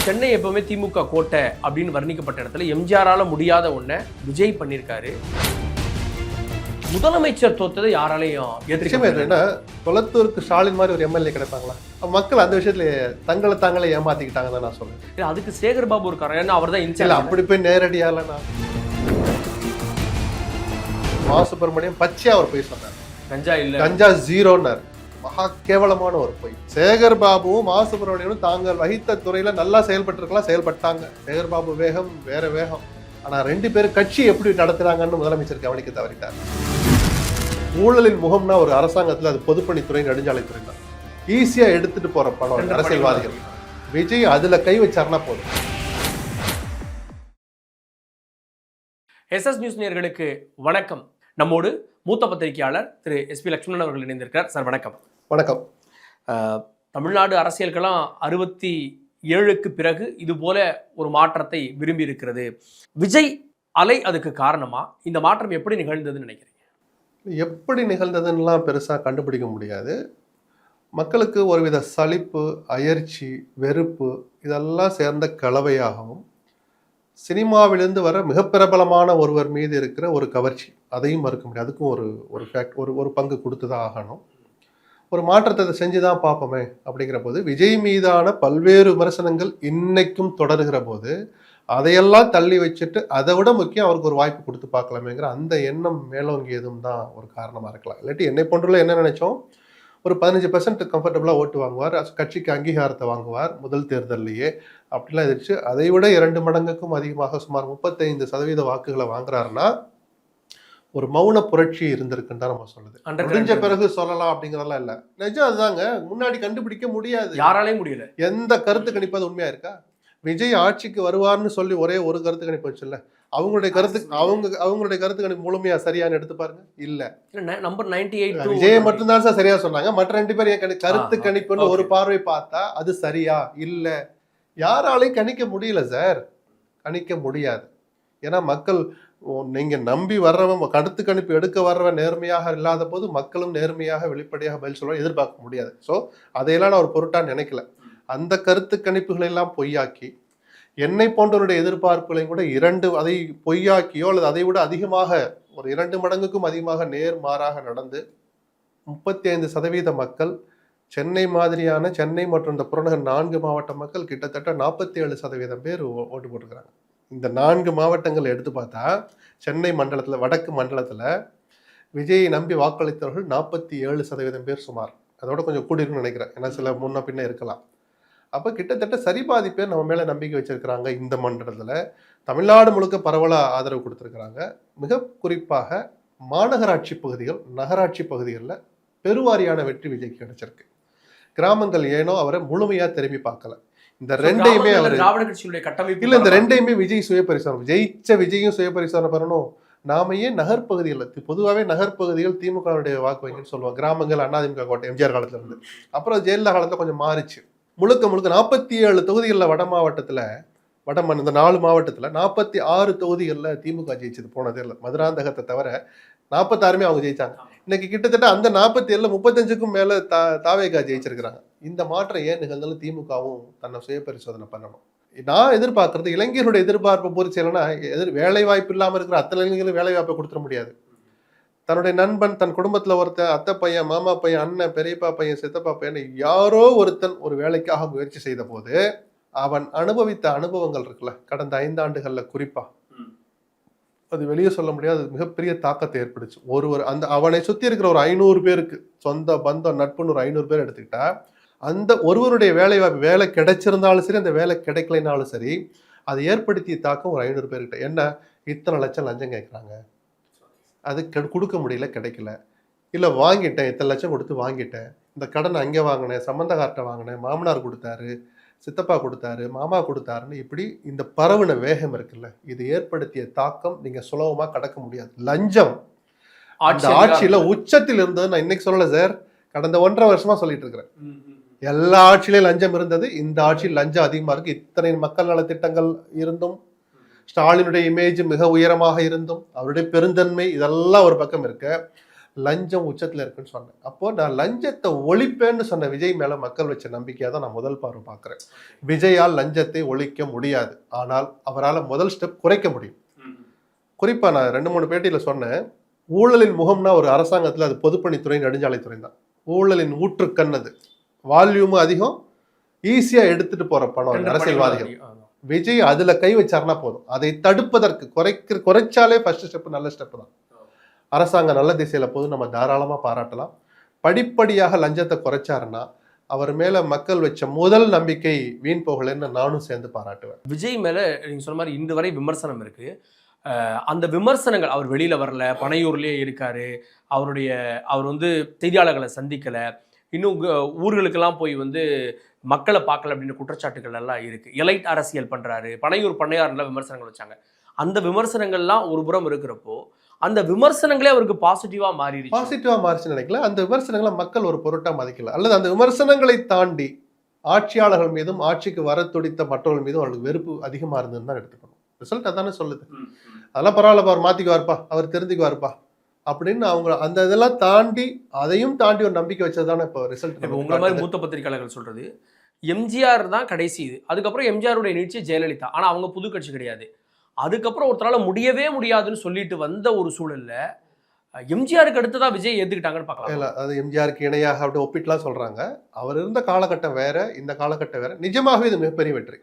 சென்னை எப்பவுமே திமுக கோட்டை அப்படின்னு வர்ணிக்கப்பட்ட இடத்துல எம்ஜிஆரால முடியாத ஒன்றை விஜய் பண்ணியிருக்காரு. முதலமைச்சர் தோத்ததை யாராலையும் ஏன்னா கொளத்தூருக்கு ஸ்டாலின் மாதிரி ஒரு எம்எல்ஏ கிடைப்பாங்களா? மக்கள் அந்த விஷயத்துல தங்களை தாங்களே ஏமாத்திக்கிட்டாங்க நான் சொல்றேன். அதுக்கு சேகர் பாபு இருக்காரு, ஏன்னா அவர் தான் இன்சார்ஜ். அப்படி போய் நேரடியால நான் மா சுப்பிரமணியம் பச்சையா அவர் போய் சொன்னார், கஞ்சா இல்ல, கஞ்சா ஜீரோன்னாரு. மகா கேவலமான ஒரு பொய். சேகர் பாபுவும் மா சுப்பிரமணியனும் தாங்கள் வகித்த துறையில நல்லா செயல்பட்டிருக்கலாம், செயல்பட்டாங்க. சேகர் பாபு வேகம் வேற வேகம். ஆனா ரெண்டு பேரும் கட்சி எப்படி நடத்துறாங்கன்னு முதலமைச்சர் கவனிக்க தவறிட்டார். ஊழலின் முகம்னா ஒரு அரசாங்கத்துல அது பொதுப்பணித்துறை, நெடுஞ்சாலைத்துறை தான். ஈஸியா எடுத்துட்டு போற பணம் அரசியல்வாதிகள். விஜய் அதுல கை வச்சாருன்னா போதும். எஸ்எஸ் நியூஸ் நேயர்களுக்கு வணக்கம். நம்மோடு மூத்த பத்திரிகையாளர் திரு எஸ்பி லட்சுமணன் அவர்கள் இணைந்திருக்கிறார். சார் வணக்கம். வணக்கம். தமிழ்நாடு அரசியல்கெல்லாம் 67க்கு பிறகு இது போல ஒரு மாற்றத்தை விரும்பி இருக்கிறது. விஜய் அலை அதுக்கு காரணமா? இந்த மாற்றம் எப்படி நிகழ்ந்ததுன்னு நினைக்கிறீங்க? எப்படி நிகழ்ந்ததுன்னெலாம் பெருசாக கண்டுபிடிக்க முடியாது. மக்களுக்கு ஒருவித சலிப்பு, அயற்சி, வெறுப்பு இதெல்லாம் சேர்ந்த கலவையாகவும், சினிமாவிலிருந்து வர மிக பிரபலமான ஒருவர் மீது இருக்கிற ஒரு கவர்ச்சி, அதையும் மறுக்க முடியாது. அதுக்கும் ஒரு பங்கு கொடுத்து தான் ஆகணும். ஒரு மாற்றத்தை செஞ்சு தான் பார்ப்போமே அப்படிங்கிற போது, விஜய் மீதான பல்வேறு விமர்சனங்கள் இன்னைக்கும் தொடர்கிற போது அதையெல்லாம் தள்ளி வச்சுட்டு அதை விட முக்கியம் அவருக்கு ஒரு வாய்ப்பு கொடுத்து பார்க்கலாமேங்கிற அந்த எண்ணம் மேலோங்கியதும் தான் ஒரு காரணமாக இருக்கலாம். இல்லாட்டி என்னை போன்றுள்ள என்ன நினைச்சோம், ஒரு 15% கம்ஃபர்டபுளாக ஓட்டு வாங்குவார், கட்சிக்கு அங்கீகாரத்தை வாங்குவார் முதல் தேர்தல்லையே அப்படிலாம் இருந்துச்சு. அதை விட 2 மடங்குக்கும் அதிகமாக சுமார் 35% வாக்குகளை வாங்குறாருன்னா ஒரு மௌன புரட்சி இருந்திருக்குன்னு தான் நம்ம சொல்லுது. முடிஞ்ச பிறகு சொல்லலாம் அப்படிங்கிறதெல்லாம் இல்லை, நிஜம் அதுதாங்க. முன்னாடி கண்டுபிடிக்க முடியாது, யாராலையும் முடியல. எந்த கருத்து கணிப்பு அது உண்மையா இருக்கா? விஜய் ஆட்சிக்கு வருவார்னு சொல்லி ஒரே ஒரு கருத்து கணிப்பு வச்சுல்ல, அவங்களுடைய கருத்து கணிப்பு முழுமையா சரியான எடுத்து பாருங்க. இல்ல, நம்பர் 98 விஜய் மட்டும்தான் சார் சரியா சொன்னாங்க. மற்ற 2 பேர் கருத்து கணிப்புன்னு ஒரு பார்வை பார்த்தா அது சரியா? இல்ல, யாராலையும் கணிக்க முடியல சார், கணிக்க முடியாது. ஏன்னா மக்கள், நீங்க நம்பி வர்றவன், கருத்து கணிப்பு எடுக்க வர்றவன் நேர்மையாக இல்லாத போது மக்களும் நேர்மையாக வெளிப்படையாக பதில் சொல்ல எதிர்பார்க்க முடியாது. ஸோ அதையெல்லாம் நான் ஒரு பொருட்டா நினைக்கல. அந்த கருத்து கணிப்புகளை எல்லாம் பொய்யாக்கி, என்னை போன்றவருடைய எதிர்பார்ப்புகளையும் கூட அதை பொய்யாக்கியோ அல்லது அதை விட அதிகமாக ஒரு 2 மடங்குக்கும் அதிகமாக நேர்மாறாக நடந்து 35% மக்கள், சென்னை மாதிரியான சென்னை மற்றும் இந்த புறநகர் 4 மாவட்ட மக்கள் கிட்டத்தட்ட 47% பேர் ஓட்டு போட்டுக்கிறாங்க. இந்த 4 மாவட்டங்கள் எடுத்து பார்த்தா, சென்னை மண்டலத்தில், வடக்கு மண்டலத்தில் விஜயை நம்பி வாக்களித்தவர்கள் 47% பேர் சுமார். அதோட கொஞ்சம் கூடியிருக்குன்னு நினைக்கிறேன், ஏன்னா சில முன்ன பின்ன இருக்கலாம். அப்போ கிட்டத்தட்ட சரிபாதி பேர் நம்ம மேலே நம்பிக்கை வச்சிருக்கிறாங்க. இந்த மண்டலத்தில் தமிழ்நாடு முழுக்க பரவலாக ஆதரவு கொடுத்துருக்குறாங்க. மிக குறிப்பாக மாநகராட்சி பகுதிகள், நகராட்சி பகுதிகளில் பெருவாரியான வெற்றி விஜய்க்கு கிடைச்சிருக்கு. கிராமங்கள் ஏனோ அவரை முழுமையாக திரும்பி பார்க்கல. இந்த ரெண்டையுமே அவர் திராவிட கட்சியுடைய கட்டமைப்பு இல்லை, இந்த ரெண்டையுமே விஜய் சுயபரிசோதனை, ஜெயிச்ச விஜயும் சுயபரிசோதனை பண்ணணும். நாம ஏன் நகர்ப்பகுதிகளில், பொதுவாகவே நகர்ப்பகுதிகள் திமுகவுடைய வாக்கு வங்கின்னு சொல்லுவாங்க. கிராமங்கள் அதிமுக கோட்டை எம்ஜிஆர் காலத்துல இருந்து. அப்புறம் ஜெயலலிதா காலத்தில் கொஞ்சம் மாறிச்சு. முழுக்க 47 தொகுதிகளில் வட மாவட்டத்தில், இந்த 4 மாவட்டத்தில் 46 தொகுதிகளில் திமுக ஜெயிச்சது போன தேர்தல். மதுராந்தகத்தை தவிர 46மே அவங்க ஜெயிச்சாங்க. இன்னைக்கு கிட்டத்தட்ட அந்த 47 35க்கும் மேல தாவேகா ஜெயிச்சிருக்கிறாங்க. இந்த மாற்றம் ஏன் நிகழ்ந்தாலும் திமுகவும் தன்னை சுயபரிசோதனை பண்ணணும். நான் எதிர்பார்க்கறது, இளைஞர்களுடைய எதிர்பார்ப்பை பூர்த்தி செய்யலைன்னா, வேலை வாய்ப்பு இல்லாமல் இருக்கிற அத்தனை இளைஞர்களும் வேலை வாய்ப்பை கொடுத்துட முடியாது. தன்னுடைய நண்பன், தன் குடும்பத்தில் ஒருத்தன், அத்தை பையன், மாமா பையன், அண்ணன், பெரியப்பா பையன், சித்தப்பா பையன், யாரோ ஒருத்தன் ஒரு வேலைக்காக முயற்சி செய்த போது அவன் அனுபவித்த அனுபவங்கள் இருக்குல்ல, கடந்த 5 ஆண்டுகளில் குறிப்பா, அது வெளியே சொல்ல முடியாது, மிகப்பெரிய தாக்கத்தை ஏற்படுச்சு. அவனை சுற்றி இருக்கிற ஒரு 500 பேருக்கு, சொந்த பந்தம் நட்புன்னு ஒரு 500 பேர் எடுத்துக்கிட்டா, அந்த ஒருவருடைய வேலை கிடைச்சிருந்தாலும் சரி, அந்த வேலை கிடைக்கலைனாலும் சரி, அது ஏற்படுத்திய தாக்கம் ஒரு 500 பேர்கிட்ட. என்ன, இத்தனை லட்சம் லஞ்சம் கேட்குறாங்க, அது கொடுக்க முடியல, கிடைக்கல. இல்லை வாங்கிட்டேன், இத்தனை லட்சம் கொடுத்து வாங்கிட்டேன், இந்த கடன் அங்கே வாங்கினேன், சம்பந்தக்கார்ட்ட வாங்கினேன், மாமனார் கொடுத்தாரு, சித்தப்பா கொடுத்தாரு, மாமா கொடுத்தாருன்னு, இப்படி இந்த பரவுன வேகம் இருக்குல்ல, இது ஏற்படுத்திய தாக்கம் நீங்க சுலபமா கடக்க முடியாது. லஞ்சம் அந்த ஆட்சியில உச்சத்தில் இருந்தது. நான் இன்னைக்கு சொல்லல சார், கடந்த 1.5 வருஷமா சொல்லிட்டு இருக்கிறேன். எல்லா ஆட்சியிலையும் லஞ்சம் இருந்தது, இந்த ஆட்சியில் லஞ்சம் அதிகமா இருக்கு. இத்தனை மக்கள் நல திட்டங்கள் இருந்தும், ஸ்டாலினுடைய இமேஜ் மிக உயரமாக இருந்தும், அவருடைய பெருந்தன்மை, இதெல்லாம் ஒரு பக்கம் இருக்கு. லஞ்சம் உச்சத்துல இருக்குன்னு சொன்னேன். அப்போ நான் லஞ்சத்தை ஒழிப்பேன்னு சொன்ன விஜய் மேல மக்கள் வச்ச நம்பிக்கையா தான் நான் முதல் பார்வை பார்க்கிறேன். விஜயால் லஞ்சத்தை ஒழிக்க முடியாது, ஆனால் அவரால் முதல் ஸ்டெப் குறைக்க முடியும். குறிப்பா நான் 2-3 பேட்டியில சொன்னேன், ஊழலின் முகம்னா ஒரு அரசாங்கத்துல அது பொதுப்பணித்துறை, நெடுஞ்சாலைத்துறை தான். ஊழலின் ஊற்றுக்கண் அது. வால்யூம் அதிகம், ஈஸியா எடுத்துட்டு போற பணம் அரசியல்வாதிகள். விஜய் அதுல கை வச்சாருன்னா போதும். அதை தடுப்பதற்கு குறைச்சாலே ஃபர்ஸ்ட் ஸ்டெப் நல்ல ஸ்டெப் தான். அரசாங்கம் நல்ல திசையில போது நம்ம தாராளமா பாராட்டலாம். படிப்படியாக லஞ்சத்தை குறைச்சாருன்னா அவர் மேல மக்கள் வச்ச முதல் நம்பிக்கை வீண் போகலன்னு நானும் சேர்ந்து பாராட்டுவேன். விஜய் மேல நீங்க சொன்ன மாதிரி இன்று வரை விமர்சனம் இருக்கு. அந்த விமர்சனங்கள், அவர் வெளியில வரல, பனையூர்லயே இருக்காரு, அவர் வந்து செய்தியாளர்களை சந்திக்கல, இன்னும் ஊர்களுக்கெல்லாம் போய் வந்து மக்களை பார்க்கல அப்படின்னு குற்றச்சாட்டுகள் எல்லாம் இருக்கு. எலைட் அரசியல் பண்றாரு, பனையூர் பண்ணையார்ல விமர்சனங்கள் வச்சாங்க. அந்த விமர்சனங்கள்லாம் ஒரு புறம் இருக்கிறப்போ அந்த விமர்சனங்களே அவருக்கு பாசிட்டிவா மாறிடுச்சு நினைக்கல. அந்த விமர்சனங்களை மக்கள் ஒரு பொருட்டா மதிக்கல, அல்லது அந்த விமர்சனங்களை தாண்டி ஆட்சியாளர்கள் மீதும் ஆட்சிக்கு வர துடித்த மற்றவர்கள் மீதும் அவர்களுக்கு வெறுப்பு அதிகமா இருந்ததுன்னு தான் எடுத்துக்கணும். ரிசல்ட் அதானே சொல்லுது. அதெல்லாம் பரவாயில்லப்பா, அவர் மாத்திக்குவார்ப்பா, அவர் தெரிஞ்சுக்குவார்ப்பா அப்படின்னு அவங்க அந்த இதெல்லாம் தாண்டி, அதையும் தாண்டி ஒரு நம்பிக்கை வச்சதுதானே இப்போ ரிசல்ட். உங்களை மாதிரி மூத்த பத்திரிகையாளர்கள் சொல்றது எம்ஜிஆர் தான் கடைசி இது, அதுக்கப்புறம் எம்ஜிஆருடைய நீட்சி ஜெயலலிதா, ஆனா அவங்க புது கட்சி கிடையாது. அதுக்கப்புறம் ஒருத்தரால முடியவே முடியாதுன்னு சொல்லிட்டு வந்த ஒரு சூழல்ல எம்ஜிஆருக்கு அடுத்துதான் விஜய் ஏத்துக்கிட்டாங்கன்னு பார்க்கலாம். இல்ல, அது எம்ஜிஆருக்கு இணையாக அப்படி ஒப்பிட்டுலாம் சொல்றாங்க. அவர் இருந்த காலகட்டம் வேற, இந்த காலகட்டம் வேற. நிஜமாகவே இது மிகப்பெரிய வெற்றி.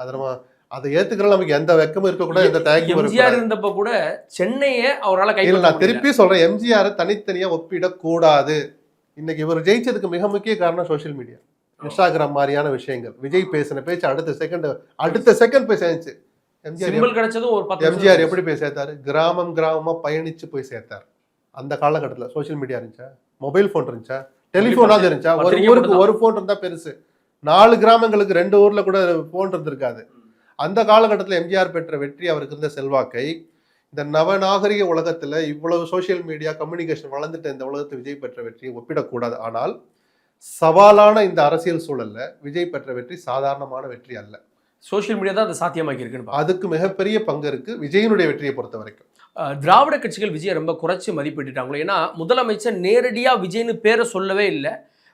அது நம்ம அதை ஏத்துக்கிறோம், நமக்கு எந்த வெக்கமும் இருக்கக்கூடாது, எந்த தயக்கமும். எம்ஜிஆர் இருந்தப்ப கூட சென்னையை அவரால் கை. நான் திருப்பி சொல்றேன், எம்ஜிஆர் தனித்தனியா ஒப்பிடக்கூடாது. இன்னைக்கு இவர் ஜெயிச்சதுக்கு மிக முக்கிய காரணம் சோசியல் மீடியா, இன்ஸ்டாகிராம் மாதிரியான விஷயங்கள். விஜய் பேசின பேச்சு அடுத்த செகண்ட் போய் சேர்ந்துச்சு. எம்ஜிஆர் எப்படி போய் சேர்த்தாரு? கிராமமா பயணிச்சு போய் சேர்த்தாரு. அந்த காலகட்டத்துல சோசியல் மீடியா இருந்துச்சா? மொபைல் போன் இருந்துச்சா? டெலிபோனாவது இருந்துச்சா? ஒரு ஊருக்கு ஒரு போன் இருந்தா பெருசு, 4 கிராமங்களுக்கு 2 ஊர்ல கூட போன் இருந்திருக்காது. அந்த காலகட்டத்தில் எம்ஜிஆர் பெற்ற வெற்றி, அவருக்கு இருந்த செல்வாக்கை இந்த நவநாகரிக உலகத்துல இவ்வளவு சோசியல் மீடியா கம்யூனிகேஷன் வளர்ந்துட்ட இந்த உலகத்தை விஜய் பெற்ற வெற்றியை ஒப்பிடக்கூடாது. ஆனால் சவாலான இந்த அரசியல் சூழல்ல விஜய் பெற்ற வெற்றி சாதாரணமான வெற்றி அல்ல. சோசியல் மீடியா தான் அதை சாத்தியமாக்கி இருக்குன்னு. அதுக்கு மிகப்பெரிய பங்கு இருக்கு விஜயனுடைய வெற்றியை பொறுத்த வரைக்கும். திராவிட கட்சிகள் விஜய் ரொம்ப குறைச்சி மதிப்பிட்டுட்டாங்களோ. ஏன்னா முதலமைச்சர் நேரடியா விஜய்னு பேரை சொல்லவே இல்லை,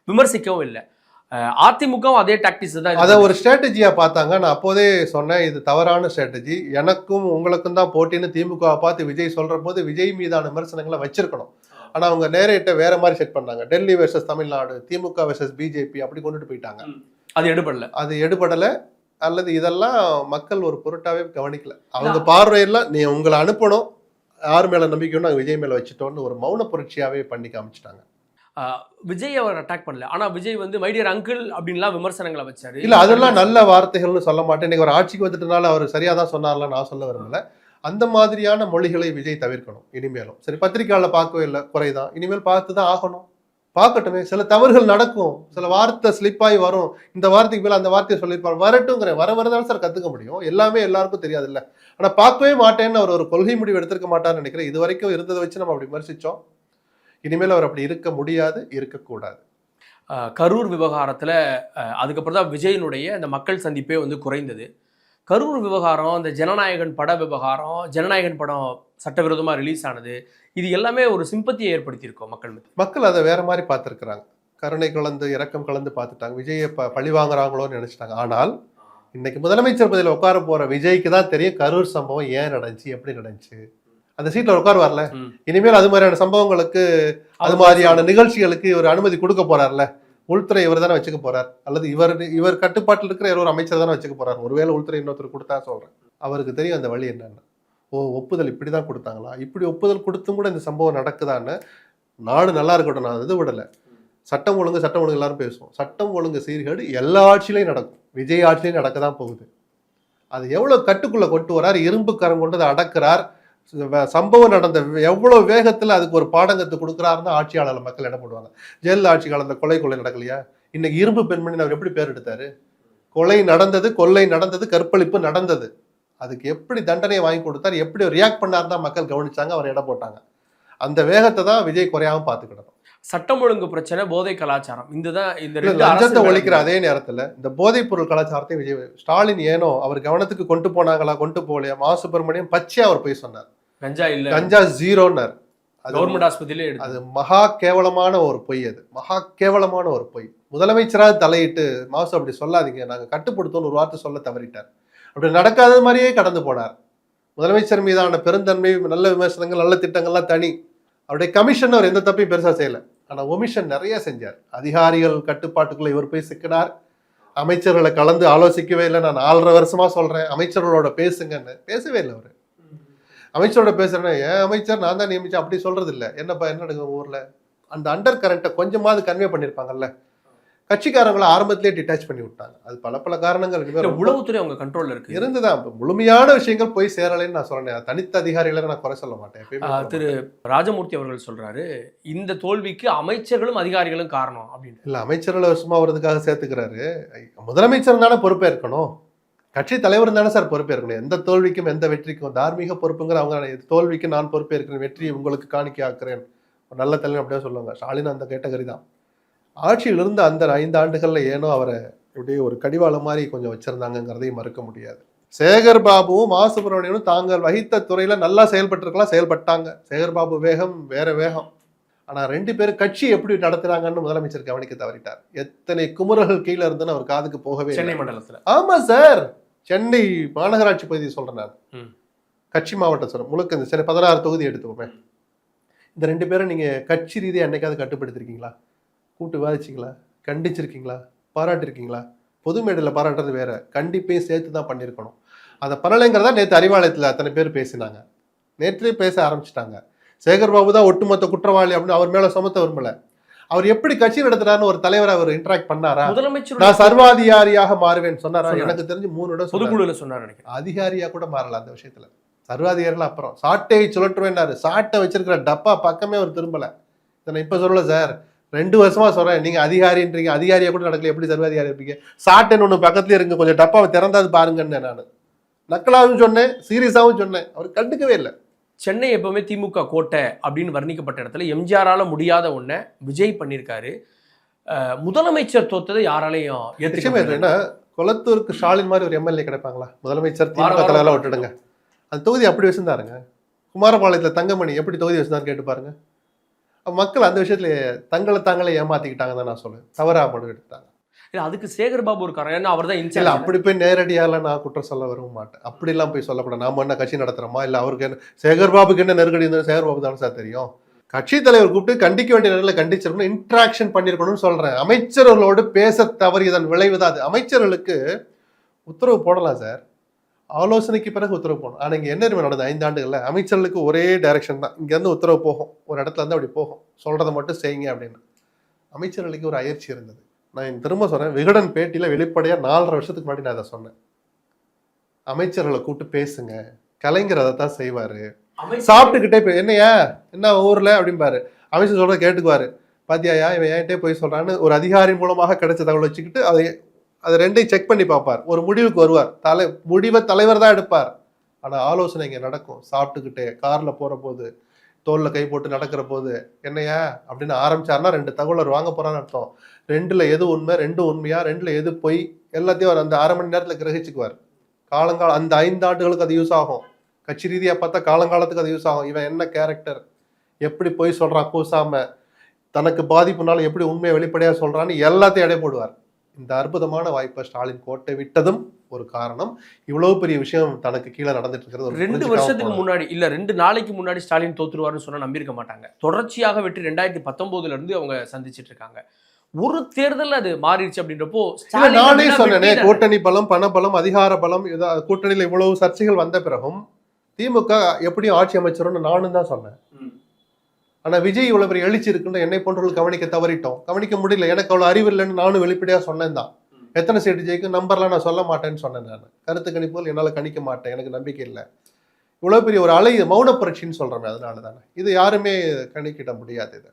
விமர்சிக்கவும் இல்லை. அதிமுகவும் அதே டாக்டிக்ஸ் தான், அதை ஒரு ஸ்ட்ராட்டஜியா பார்த்தாங்க. நான் அப்போதே சொன்னேன், இது தவறான ஸ்ட்ராட்டஜி, எனக்கும் உங்களுக்கும் தான் போட்டின்னு திமுக பார்த்து விஜய் சொல்ற போது விஜய் மீதான விமர்சனங்களை வச்சிருக்கணும். ஆனா அவங்க நேரேட்ட வேற மாதிரி செட் பண்ணாங்க. டெல்லி வெர்சஸ் தமிழ்நாடு, திமுக வெர்சஸ் பிஜேபி அப்படி கொண்டுட்டு போயிட்டாங்க. அது எடுபடல அல்லது இதெல்லாம் மக்கள் ஒரு பொருட்டாவே கவனிக்கல. அவங்க பார்வையெல்லாம் நீ உங்களை அனுப்பணும், யார் மேல நம்பிக்கையும் நாங்கள் விஜய் மேல வச்சுட்டோம்னு ஒரு மௌன புரட்சியாவே பண்ணி காமிச்சிட்டாங்க. விஜய் அவர் அட்டாக் பண்ணல, ஆனா விஜய் வந்து மைடியர் அங்கிள் அப்படின்லாம் விமர்சனங்களை வச்சாரு. இல்ல, அதெல்லாம் நல்ல வார்த்தைகள்னு சொல்ல மாட்டேன். இன்னைக்கு ஒரு ஆட்சிக்கு வந்துட்டனால அவர் சரியா தான் சொன்னார்ல, நான் சொல்ல விரும்பல. அந்த மாதிரியான மொழிகளை விஜய் தவிர்க்கணும் இனிமேலும். சரி, பத்திரிகையாளர் பார்க்கவே இல்லை, குறைதான், இனிமேல் பார்த்து தான் ஆகணும். பார்க்கட்டுமே, சில தவறுகள் நடக்கும், சில வார்த்தை ஸ்லிப்பாகி வரும், இந்த வார்த்தைக்கு மேல அந்த வார்த்தையை சொல்லியிருப்பார், வரட்டுங்கிற வரதான் சார் கத்துக்க முடியும். எல்லாமே எல்லாருக்கும் தெரியாது இல்ல. ஆனா பார்க்கவே மாட்டேன்னு அவர் ஒரு கொள்கை முடிவு எடுத்திருக்க மாட்டார்னு நினைக்கிறேன். இது வரைக்கும் இருந்ததை வச்சு நம்ம அப்படி விமர்சிச்சோம். இனிமேல் அவர் அப்படி இருக்க முடியாது, இருக்கக்கூடாது. கரூர் விவகாரத்துல அதுக்கப்புறம் தான் விஜயனுடைய இந்த மக்கள் சந்திப்பே வந்து குறைந்தது. கரூர் விவகாரம், இந்த ஜனநாயகன் பட விவகாரம், ஜனநாயகன் படம் சட்டவிரோதமா ரிலீஸ் ஆனது, இது எல்லாமே ஒரு சிம்பத்தியை ஏற்படுத்தியிருக்கோம் மக்கள் மீது. மக்கள் அதை வேற மாதிரி பார்த்துருக்குறாங்க. கருணை கலந்து இரக்கம் கலந்து பார்த்துட்டாங்க. விஜயை பழி வாங்குறாங்களோன்னு நினைச்சிட்டாங்க. ஆனால் இன்னைக்கு முதலமைச்சர் பதில உட்கார போற விஜய்க்கு தான் தெரியும் கரூர் சம்பவம் ஏன் நடந்துச்சு, எப்படி நடந்துச்சு. அந்த சீட்ல உட்கார் வரல, இனிமேல் அது மாதிரியான சம்பவங்களுக்கு, அது மாதிரியான நிகழ்ச்சிகளுக்கு ஒரு அனுமதி கொடுக்க போறாருல. உள்துறை இவர் தானே வச்சுக்க போறார், அல்லது இவர் கட்டுப்பாட்டில் இருக்கிற ஒரு அமைச்சர் தானே வச்சுக்க போறாரு. ஒருவேளை உள்துறை இன்னொருத்தர் கொடுத்தா சொல்றேன். அவருக்கு தெரியும் அந்த வழி என்னன்னு. ஒப்புதல் இப்படிதான் கொடுத்தாங்களா, இப்படி ஒப்புதல் கொடுத்தும் கூட இந்த சம்பவம் நடக்குதான்னு. நாடு நல்லா இருக்கட்டும், நான் இது விடலை. சட்டம் ஒழுங்கு எல்லாரும் பேசுவோம். சட்டம் ஒழுங்கு சீர்கேடு எல்லா ஆட்சியிலையும் நடக்கும், விஜய் ஆட்சியிலையும் நடக்க தான் போகுது. அது எவ்வளவு கட்டுக்குள்ள கொண்டு வரார், இரும்பு கரம் கொண்டு அதை அடக்குறார். சம்பவம் நடந்த எவ்வளவு வேகத்துல அதுக்கு ஒரு பாடங்கத்து கொடுக்குறாருன்னு ஆட்சியாளர் மக்கள் என்ன பண்ணுவாங்க. ஜெயலலிதா ஆட்சி காலத்தில் கொலை நடக்கலையா? இன்னைக்கு இரும்பு பெண்மணி அவர் எப்படி பேர் எடுத்தாரு? கொலை நடந்தது, கொள்ளை நடந்தது, கற்பழிப்பு நடந்தது. அதுக்கு எப்படி தண்டனையை வாங்கி கொடுத்தாரு, எப்படி ரியாக்ட் பண்ணார் தான் மக்கள் கவனிச்சாங்க, அவர் இடம் போட்டாங்க. அந்த வேகத்தை தான் விஜய் குறையாம பார்த்துக்கிடணும். சட்டம் ஒழுங்கு பிரச்சனை, போதை கலாச்சாரம், இந்த லஞ்சத்தை ஒழிக்கிற அதே நேரத்துல இந்த போதைப் பொருள் கலாச்சாரத்தையும் விஜய் ஸ்டாலின் ஏனோ அவர் கவனத்துக்கு கொண்டு போனாங்களா, கொண்டு போகலையா. மா சுப்பிரமணியம் பச்சையா அவர் போய் சொன்னார், கஞ்சா 0ன்னார். கவர்மெண்ட் ஆஸ்பத்திரியிலே அது மகா கேவலமான ஒரு பொய். அது மகா கேவலமான ஒரு பொய். முதலமைச்சராக தலையிட்டு மாசு அப்படி சொல்லாதீங்க, நாங்க கட்டுப்படுத்தோம்னு ஒரு வார்த்தை சொல்ல தவறிட்டார். அப்படி நடக்காத மாதிரியே கடந்து போனார். முதலமைச்சர் மீதான பெருந்தன்மை, நல்ல விமர்சனங்கள், நல்ல திட்டங்கள்லாம் தனி. அவருடைய கமிஷன் அவர் எந்த தப்பையும் பெருசா செய்யல. ஆனா ஒமிஷன் நிறைய செஞ்சார். அதிகாரிகள் கட்டுப்பாட்டுக்குள்ள இவர் போய் சிக்கினார். அமைச்சர்களை கலந்து ஆலோசிக்கவே இல்லை. நான் 4.5 வருஷமா சொல்றேன் அமைச்சர்களோட பேசுங்கன்னு, பேசவே இல்லை அவரு. அமைச்சரோட பேசுறேன்னா ஏன் அமைச்சர் நான் தான் நியமிச்சேன் அப்படி சொல்றது இல்லை. என்னப்பா என்ன நடக்குது ஊர்ல? அந்த அண்டர் கரண்ட்டை கொஞ்சமாவது கன்வே பண்ணியிருப்பாங்கல்ல. கட்சிக்காரங்களை ஆரம்பத்திலே டிட்டாச் பண்ணி விட்டாங்க. அது பல காரணங்கள் உளவுத்துறை அவங்க கண்ட்ரோல்ல இருக்கு இருந்துதான். முழுமையான விஷயங்கள் போய் சேரலைன்னு நான் சொல்றேன். தனித்த அதிகாரிகளை நான் குறை சொல்ல மாட்டேன். திரு ராஜமூர்த்தி அவர்கள் சொல்றாரு இந்த தோல்விக்கு அமைச்சர்களும் அதிகாரிகளும் காரணம் அப்படின்னு. இல்ல, அமைச்சர்களை சும்மா வரதுக்காக சேர்த்துக்கிறாரு. முதலமைச்சர் தானே பொறுப்பேற்கணும், கட்சி தலைவர் தானே சார் பொறுப்பேற்கணும். எந்த தோல்விக்கும் எந்த வெற்றிக்கும் தார்மீக பொறுப்புங்கிற அவங்க. தோல்விக்கு நான் பொறுப்பேற்கிறேன், வெற்றி உங்களுக்கு காணிக்கை ஆக்குறேன், ஒரு நல்ல தலைவர் அப்படியே சொல்லுவாங்க. ஸ்டாலின் அந்த கேட்டகரி தான். ஆட்சியில் இருந்த அந்த 5 ஆண்டுகள்ல ஏனோ அவரை இப்படியே ஒரு கடிவாளம் மாதிரி கொஞ்சம் வச்சிருந்தாங்கிறதையும் மறுக்க முடியாது. சேகர் பாபுவும் மா சுப்பிரமணியனும் தாங்கள் வகித்த துறையில நல்லா செயல்பட்டிருக்கலாம், செயல்பட்டாங்க. சேகர் பாபு வேகம் வேற வேகம். ஆனா 2 பேரும் கட்சி எப்படி நடத்துறாங்கன்னு முதலமைச்சர் கவனிக்க தவறிட்டார். எத்தனை குமுறல்கள் கீழே இருந்துன்னு அவர் காதுக்கு போகவே. சென்னை மண்டலத்துல ஆமா சார், சென்னை மாநகராட்சி பகுதியை சொல்றேன் நான். கட்சி மாவட்டம் சொல்றேன் முழுக்க. இந்த சென்னை 16 தொகுதி எடுத்துக்கோமே. இந்த 2 பேரும் நீங்க கட்சி ரீதியாக என்னைக்காவது கட்டுப்படுத்திருக்கீங்களா? கூட்டு விவாதிச்சிங்களா? கண்டிச்சிருக்கீங்களா? பாராட்டிருக்கீங்களா? பொது மேடையில் பாராட்டுறது வேற, கண்டிப்பையும் சேர்த்து தான் பண்ணியிருக்கணும். அதை பண்ணலைங்கிறதா நேற்று அறிவாலயத்தில் அத்தனை பேர் பேசினாங்க. நேற்றே பேச ஆரம்பிச்சிட்டாங்க. சேகர் பாபு தான் ஒட்டுமொத்த குற்றவாளி அப்படின்னு அவர் மேல சுமத்த விரும்பல. அவர் எப்படி கட்சி நடத்துறாருன்னு ஒரு தலைவர் அவர் இன்டராக்ட் பண்ணாரா? முதலமைச்சர் நான் சர்வாதிகாரியாக மாறுவேன் சொன்னாரா? எனக்கு தெரிஞ்சு 3 இடம் பொதுக்குழுல சொன்னார் நினைக்கிறேன். அதிகாரியா கூட மாறல அந்த விஷயத்துல. சர்வாதிகாரிகள் அப்புறம் சாட்டை சுழற்றுவேன்னாரு. சாட்டை வச்சிருக்கிற டப்பா பக்கமே அவர் திரும்பல. நான் இப்ப சொல்லல சார், 2 வருஷமா சொல்றேன். நீங்க அதிகாரின்றீங்க, அதிகாரியா கூட நடக்கல, எப்படி சர்வாதிகாரி இருப்பீங்க? சாட்டன் ஒண்ணு பக்கத்துல இருங்க, கொஞ்சம் டப்பாவை திறந்தாது பாருங்கன்னு நான் நக்கலாவும் சொன்னேன், சீரியஸாவும் சொன்னேன். அவர் கண்டுக்கவே இல்லை. சென்னை எப்பவுமே திமுக கோட்டை அப்படின்னு வர்ணிக்கப்பட்ட இடத்துல எம்ஜிஆரால முடியாத ஒன்றை விஜய் பண்ணியிருக்காரு. முதலமைச்சர் தோத்ததை யாராலையும் ஏன்னா கொளத்தூருக்கு ஸ்டாலின் மாதிரி ஒரு எம்எல்ஏ கிடைப்பாங்களா? முதலமைச்சர் திமுக தலைவரெல்லாம் விட்டுடுங்க, அந்த தொகுதி அப்படி வச்சிருந்தாருங்க. குமாரபாளையத்துல தங்கமணி எப்படி தொகுதி வச்சிருந்தாரு கேட்டு பாருங்க. மக்கள் அந்த விஷயத்துல தங்களை தாங்களே ஏமாத்திக்கிட்டாங்க தான் நான் சொல்லுவேன். தவறா மட்டும் எடுத்தாங்க. இல்லை, அதுக்கு சேகர் பாபு இருக்காரு, ஏன்னா அவர் தான் இல்லை அப்படி போய் நேரடியால நான் குற்றம் சொல்ல வரவும் மாட்டேன். அப்படிலாம் போய் சொல்லக்கூடாது. நாம என்ன கட்சி நடத்துறோமா? இல்லை அவருக்கு என்ன, சேகர் பாபுக்கு என்ன நெருக்கடி இருந்தாலும் சேகர் பாபு தானே சார் தெரியும். கட்சி தலைவர் கூப்பிட்டு கண்டிக்க வேண்டிய நேரத்தில் கண்டிச்சிருக்கணும், இன்ட்ராக்ஷன் பண்ணியிருக்கணும்னு சொல்றேன். அமைச்சர்களோடு பேச தவறியதன் விளைவுதான் அது. அமைச்சர்களுக்கு உத்தரவு போடலாம் சார், ஆலோசனைக்கு பிறகு உத்தரவு போகணும். ஆனால் இங்கே என்ன நடந்தது 5 ஆண்டுகள்ல? அமைச்சர்களுக்கு ஒரே டைரக்ஷன் தான். இங்கேருந்து உத்தரவு போகும், ஒரு இடத்துல இருந்து அப்படி போகும், சொல்றதை மட்டும் செய்யுங்க அப்படின்னு. அமைச்சர்களுக்கு ஒரு அயற்சி இருந்தது. நான் திரும்ப சொன்னேன், விகடன் பேட்டியில வெளிப்படையா 4.5 வருஷத்துக்கு முன்னாடி நான் அதை சொன்னேன். அமைச்சர்களை கூப்பிட்டு பேசுங்க, கலைஞர் அதை தான் செய்வாரு. சாப்பிட்டுக்கிட்டே என்னையா என்ன ஊர்ல அப்படின்பாரு. அமைச்சர் சொல்றத கேட்டுக்குவாரு. பாத்தியாயா இவன் என்கிட்டே போய் சொல்றான்னு ஒரு அதிகாரி மூலமாக கிடைச்ச தகவல் வச்சுக்கிட்டு அதை 2ஐயும் செக் பண்ணி பார்ப்பார். ஒரு முடிவுக்கு வருவார். முடிவை தலைவர் தான் எடுப்பார். ஆனா ஆலோசனை இங்க நடக்கும். சாப்பிட்டுக்கிட்டே கார்ல போற போது, தோல்ல கை போட்டு நடக்கிற போது, என்னையா அப்படின்னு ஆரம்பிச்சாருன்னா 2 தகவலர் வாங்க போறான்னு அர்த்தம். 2ல எது உண்மை, 2 உண்மையா, 2ல எது பொய், எல்லாத்தையும் அவர் அந்த 1/2 மணி நேரத்துல கிரகிச்சுக்குவார். காலங்காலம் அந்த 5 ஆண்டுகளுக்கு அது யூஸ் ஆகும். கட்சி ரீதியா பார்த்தா காலங்காலத்துக்கு அது யூஸ் ஆகும். இவன் என்ன கேரக்டர், எப்படி பொய் சொல்றான் கூசாம, தனக்கு பாதிப்புனால எப்படி உண்மையை வெளிப்படையா சொல்றான்னு எல்லாத்தையும் எடை போடுவார். இந்த அற்புதமான வாய்ப்பை ஸ்டாலின் கோட்டை விட்டதும் ஒரு காரணம். இவ்வளவு பெரிய விஷயம் தனக்கு கீழே நடந்துட்டு இருக்கிறது. 2 வருஷத்துக்கு முன்னாடி இல்ல 2 நாளைக்கு முன்னாடி ஸ்டாலின் தோத்துருவாருன்னு சொன்னா நம்பியிருக்க மாட்டாங்க. தொடர்ச்சியாக வெற்றி 2019 இருந்து அவங்க சந்திச்சிட்டு இருக்காங்க. ஒரு தேர்தல் அது மாறிடுச்சு அப்படின்றப்போ நானே சொன்னேனே, கூட்டணி பலம், பண பலம், அதிகார பலம், கூட்டணியில இவ்வளவு சர்ச்சைகள் வந்த பிறகும் திமுக எப்படியும் ஆட்சி அமைச்சரும்னு நானும் தான் சொன்னேன். ஆனா விஜய் இவ்வளவு பெரிய எழுச்சி இருக்குன்னு என்னை போன்றவர்கள் கவனிக்க தவறிட்டோம். கவனிக்க முடியல. எனக்கு அவ்வளவு அறிவு இல்லைன்னு நானும் வெளிப்படையா சொன்னேன் தான். எத்தனை சீட்டு ஜெயிக்கும் நம்பர்லாம் நான் சொல்ல மாட்டேன்னு சொன்னேன். நான் கருத்து கணிப்புகள் என்னால கணிக்க மாட்டேன், எனக்கு நம்பிக்கை இல்லை. இவ்வளவு பெரிய ஒரு அலை மௌன புரட்சின்னு சொல்றேன். அதனால தானே இது யாருமே கணிக்கிட முடியாது. இது